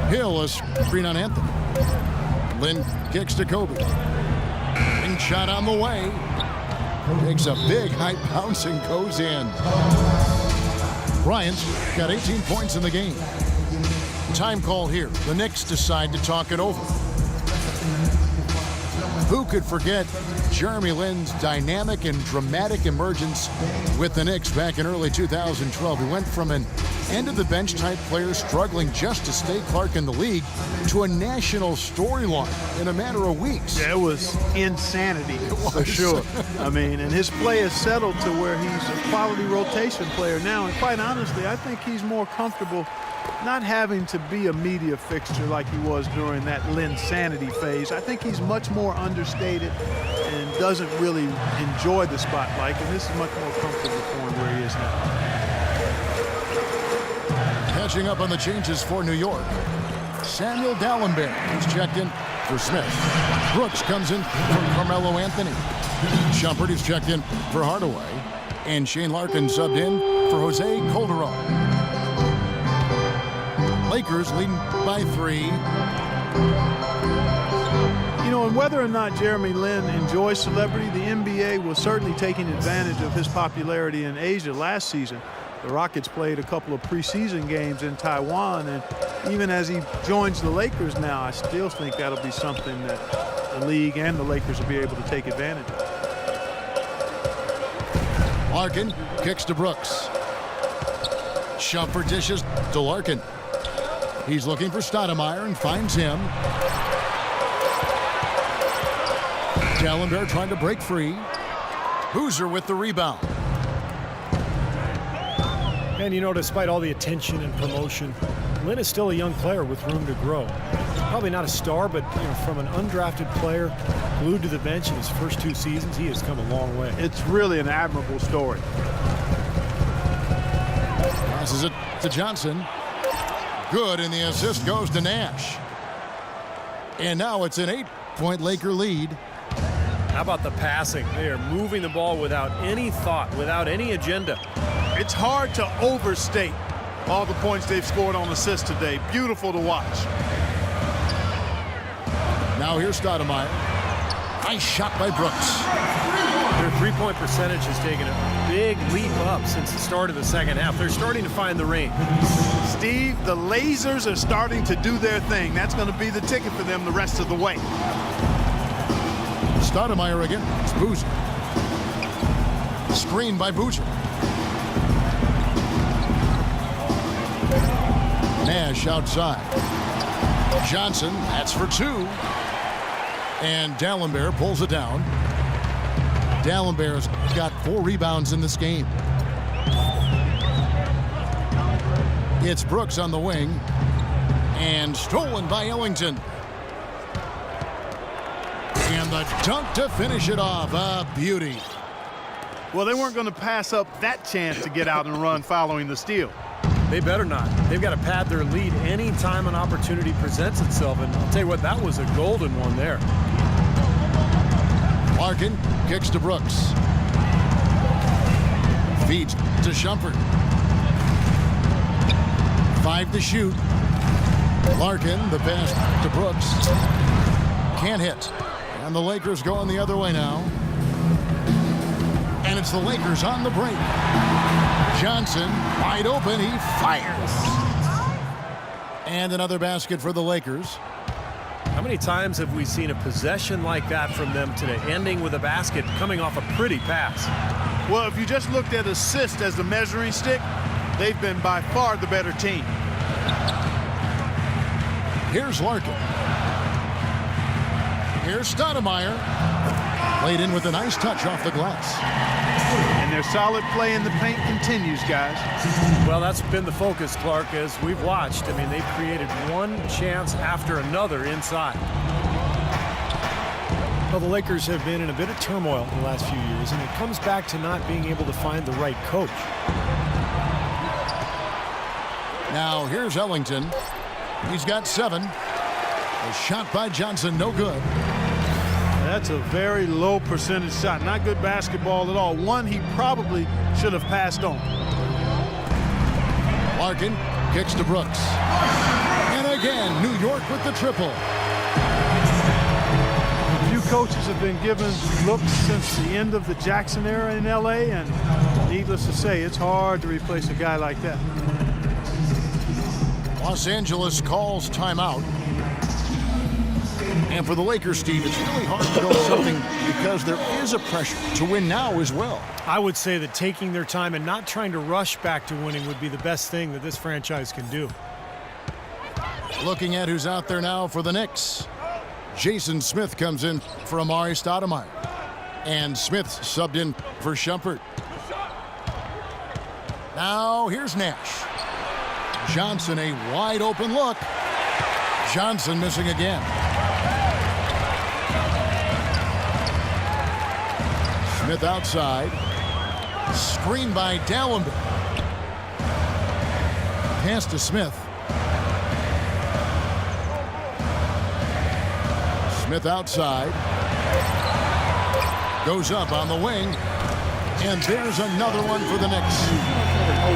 Hill, a screen on Anthony. Lynn kicks to Kobe. Wing shot on the way. Takes a big high bounce and goes in. Bryant's got 18 points in the game. Time call here. The Knicks decide to talk it over. Who could forget Jeremy Lin's dynamic and dramatic emergence with the Knicks back in early 2012? He went from an end-of-the-bench type player struggling just to stay Clark in the league to a national storyline in a matter of weeks. Yeah, it was insanity, for sure. I mean, and his play has settled to where he's a quality rotation player now. And quite honestly, I think he's more comfortable not having to be a media fixture like he was during that Linsanity phase. I think he's much more understated and doesn't really enjoy the spotlight, and this is much more comfortable for him where he is now. Catching up on the changes for New York, Samuel Dallenberg is checked in for Smith. Brooks comes in for Carmelo Anthony. Shumpert is checked in for Hardaway. And Shane Larkin subbed in for Jose Calderon. Lakers leading by 3. You know, and whether or not Jeremy Lin enjoys celebrity, the NBA was certainly taking advantage of his popularity in Asia last season. The Rockets played a couple of preseason games in Taiwan, and even as he joins the Lakers now, I still think that'll be something that the league and the Lakers will be able to take advantage of. Larkin kicks to Brooks. Shumpert dishes to Larkin. He's looking for Stoudemire and finds him. Dallenberg trying to break free. Boozer with the rebound. And you know, despite all the attention and promotion, Lin is still a young player with room to grow. Probably not a star, but you know, from an undrafted player glued to the bench in his first 2 seasons, he has come a long way. It's really an admirable story. Passes it to Johnson. Good, and the assist goes to Nash. And now it's an 8-point Laker lead. How about the passing? They are moving the ball without any thought, without any agenda. It's hard to overstate all the points they've scored on assists today. Beautiful to watch. Now here's Stoudemire. Nice shot by Brooks. Their three-point percentage has taken a big leap up since the start of the second half. They're starting to find the range. Steve, the lasers are starting to do their thing. That's going to be the ticket for them the rest of the way. Stoudemire again. It's Boozer. Screen by Boozer. Nash outside. Johnson, that's for 2. And Dallenberg pulls it down. Dallenberg's got 4 rebounds in this game. It's Brooks on the wing. And stolen by Ellington. And the dunk to finish it off. A beauty. Well, they weren't going to pass up that chance to get out and run following the steal. They better not. They've got to pad their lead any time an opportunity presents itself. And I'll tell you what, that was a golden one there. Larkin kicks to Brooks. Feeds to Shumpert. 5 to shoot. Larkin, the pass to Brooks. Can't hit. And the Lakers going the other way now. And it's the Lakers on the break. Johnson, wide open, he fires. And another basket for the Lakers. How many times have we seen a possession like that from them today, ending with a basket coming off a pretty pass? Well, if you just looked at assist as the measuring stick, they've been by far the better team. Here's Larkin. Here's Stoudemire. Laid in with a nice touch off the glass. And their solid play in the paint continues, guys. Well, that's been the focus, Clark, as we've watched. I mean, they've created one chance after another inside. Well, the Lakers have been in a bit of turmoil in the last few years, and it comes back to not being able to find the right coach. Now, here's Ellington. He's got 7. A shot by Johnson, no good. That's a very low percentage shot. Not good basketball at all. One he probably should have passed on. Larkin kicks to Brooks. And again. New York with the triple. Few coaches have been given looks since the end of the Jackson era in LA, and needless to say, it's hard to replace a guy like that. Los Angeles calls timeout. And for the Lakers, Steve, it's really hard to build something because there is a pressure to win now as well. I would say that taking their time and not trying to rush back to winning would be the best thing that this franchise can do. Looking at who's out there now for the Knicks. Jason Smith comes in for Amari Stoudemire. And Smith subbed in for Shumpert. Now here's Nash. Johnson, a wide open look. Johnson missing again. Smith outside. Screen by Dallenberg. Pass to Smith. Smith outside. Goes up on the wing. And there's another one for the Knicks.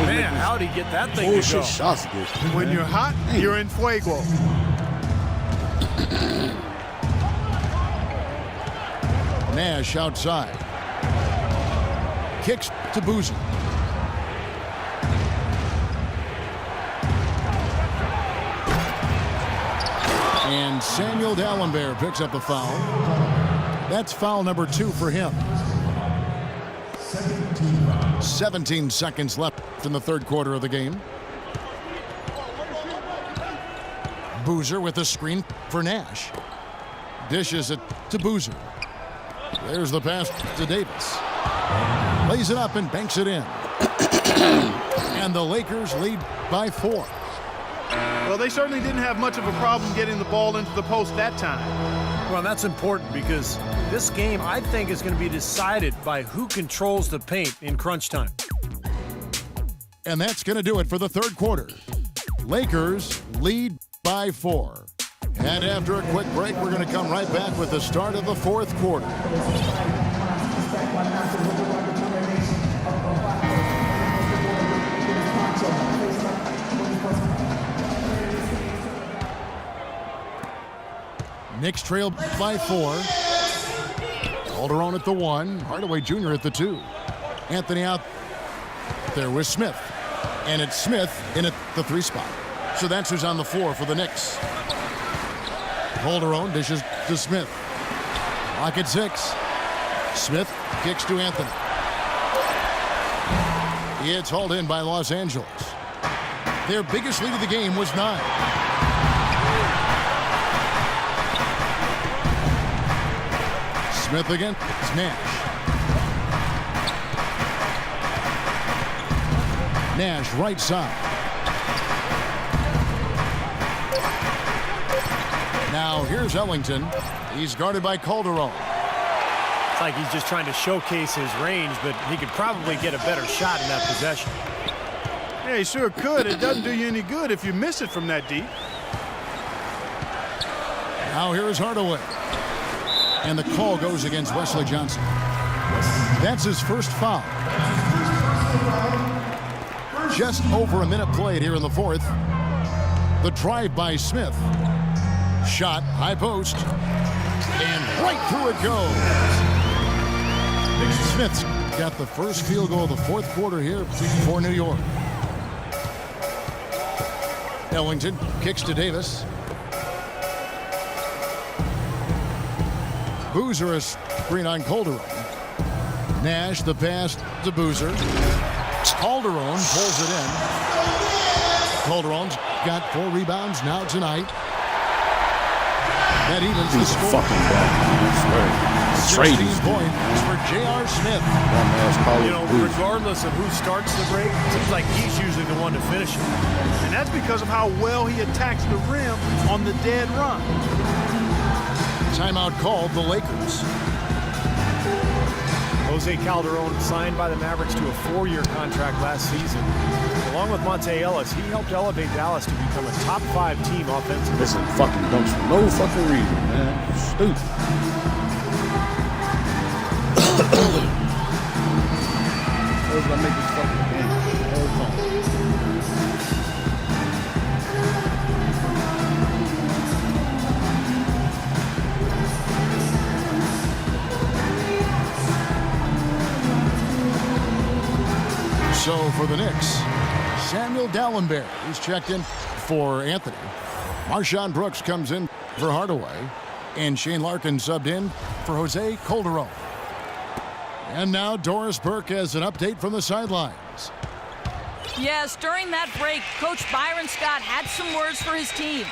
Man, how'd he get that thing to go? Shots against him, When man. you're hot, you're in fuego. Nash outside. Kicks to Boozer. And Samuel Dallenberg picks up a foul. That's foul number 2 for him. 17 seconds left in the third quarter of the game. Boozer with a screen for Nash. Dishes it to Boozer. There's the pass to Davis. Lays it up and banks it in. And the Lakers lead by 4. Well, they certainly didn't have much of a problem getting the ball into the post that time. Well, that's important because this game, I think, is going to be decided by who controls the paint in crunch time. And that's going to do it for the third quarter. Lakers lead by 4. And after a quick break, we're going to come right back with the start of the fourth quarter. Knicks trail by 4. Calderon at the 1. Hardaway Jr. at the 2. Anthony out there with Smith. And it's Smith in at the 3 spot. So that's who's on the floor for the Knicks. Calderon dishes to Smith. Lock at 6. Smith kicks to Anthony. It's hauled in by Los Angeles. Their biggest lead of the game was 9. Smith again. It's Nash. Nash right side. Now here's Ellington. He's guarded by Calderon. It's like he's just trying to showcase his range, but he could probably get a better shot in that possession. Yeah, he sure could. It doesn't do you any good if you miss it from that deep. Now here's Hardaway. And the call goes against Wesley Johnson. That's his first foul. Just over a minute played here in the fourth. The drive by Smith. Shot, high post. And right through it goes. Smith's got the first field goal of the fourth quarter here for New York. Ellington kicks to Davis. Boozer, a screen on Calderon. Nash, the pass to Boozer. Calderon pulls it in. Calderon's got 4 rebounds now tonight. That evens the He's a score. fucking bad, I swear. 16 Straight. points for J.R. Smith. You know, regardless of who starts the break, it seems like he's usually the one to finish it. And that's because of how well he attacks the rim on the dead run. Timeout called the Lakers. Jose Calderon signed by the Mavericks to a 4-year contract last season. Along with Monte Ellis, he helped elevate Dallas to become a top 5 team offensively. Listen, fucking dunks for no fucking reason, man. Stupid. Those gonna make this fucking game. for the Knicks, Samuel Dallenberg. He's checked in for Anthony. Marshawn Brooks comes in for Hardaway. And Shane Larkin subbed in for Jose Calderon. And now Doris Burke has an update from the sidelines. Yes, during that break, Coach Byron Scott had some words for his team.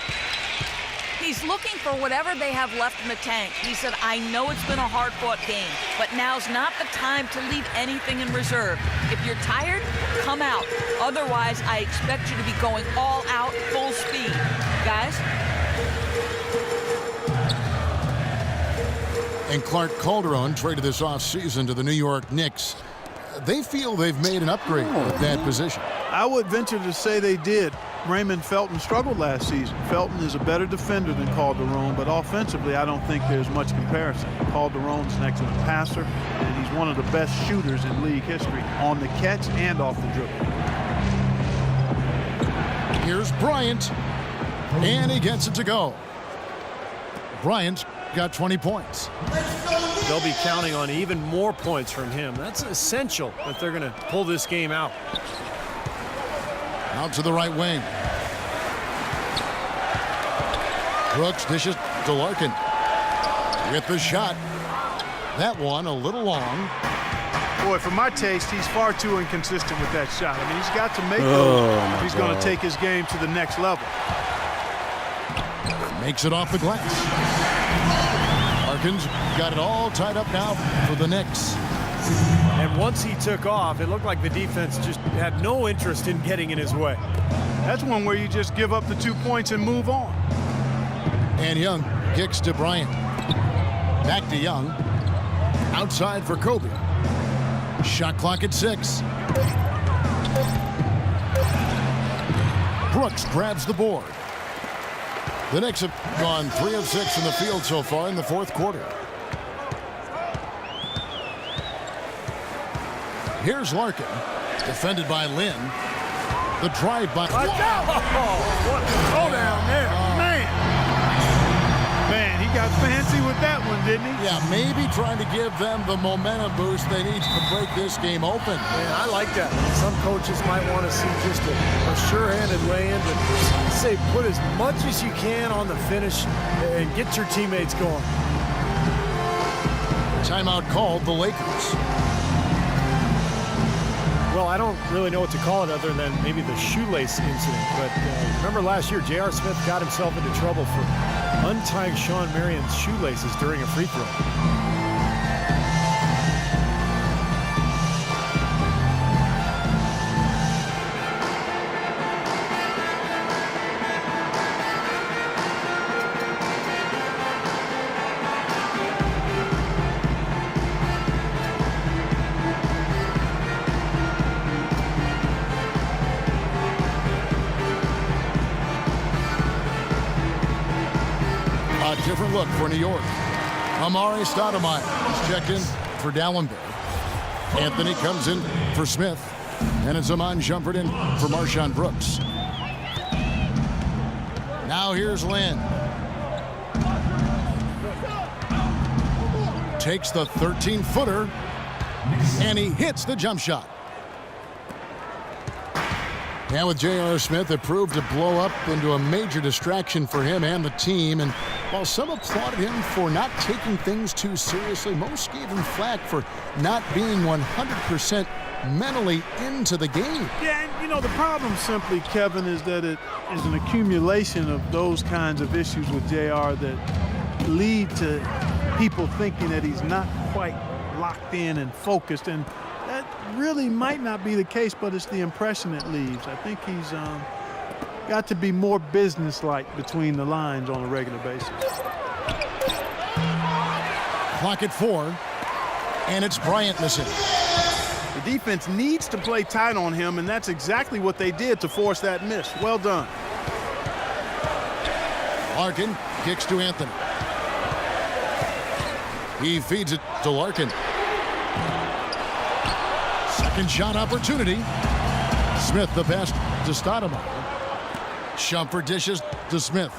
He's looking for whatever they have left in the tank. He said, I know it's been a hard-fought game, but now's not the time to leave anything in reserve. If you're tired, come out. Otherwise, I expect you to be going all out, full speed. Guys? And Clark Calderon traded this offseason to the New York Knicks. They feel they've made an upgrade at that position. I would venture to say they did. Raymond Felton struggled last season. Felton is a better defender than Calderon, but offensively, I don't think there's much comparison. Calderon's an excellent passer, and he's one of the best shooters in league history on the catch and off the dribble. Here's Bryant, and he gets it to go. Bryant got 20 points. They'll be counting on even more points from him. That's essential that they're going to pull this game out. Out to the right wing. Brooks dishes to Larkin. With the shot. That one a little long. Boy, for my taste, he's far too inconsistent with that shot. I mean, he's got to make those if he's going to take his game to the next level. Makes it off the glass. Larkin's got it all tied up now for the Knicks. And once he took off, it looked like the defense just had no interest in getting in his way. That's one where you just give up the 2 points and move on. And Young kicks to Bryant. Back to Young. Outside for Kobe. Shot clock at 6. Brooks grabs the board. The Knicks have gone 3 of 6 in the field so far in the fourth quarter. Here's Larkin, defended by Lynn. The drive by... Watch out! What the throw down there, man! Man, he got fancy with that one, didn't he? Yeah, maybe trying to give them the momentum boost they need to break this game open. Yeah, I like that. Some coaches might want to see just a sure-handed lay-in, but say put as much as you can on the finish and get your teammates going. Timeout called the Lakers. Well, I don't really know what to call it other than maybe the shoelace incident. But remember last year, J.R. Smith got himself into trouble for untying Sean Marion's shoelaces during a free throw. A different look for New York. Amari Stoudemire is checked in for Dallenberg. Anthony comes in for Smith. And it's Amon Shumpert in for Marshawn Brooks. Now here's Lynn. Takes the 13-footer. And he hits the jump shot. And with J.R. Smith, it proved to blow up into a major distraction for him and the team. And while some applauded him for not taking things too seriously, most gave him flack for not being 100% mentally into the game. Yeah, and you know, the problem simply, Kevin, is that it is an accumulation of those kinds of issues with JR that lead to people thinking that he's not quite locked in and focused. And that really might not be the case, but it's the impression it leaves. I think he's got to be more businesslike between the lines on a regular basis. Clock at 4, and it's Bryant missing. The defense needs to play tight on him, and that's exactly what they did to force that miss. Well done. Larkin kicks to Anthony. He feeds it to Larkin. Second shot opportunity. Smith the pass to Stoudemire. Shumpert dishes to Smith.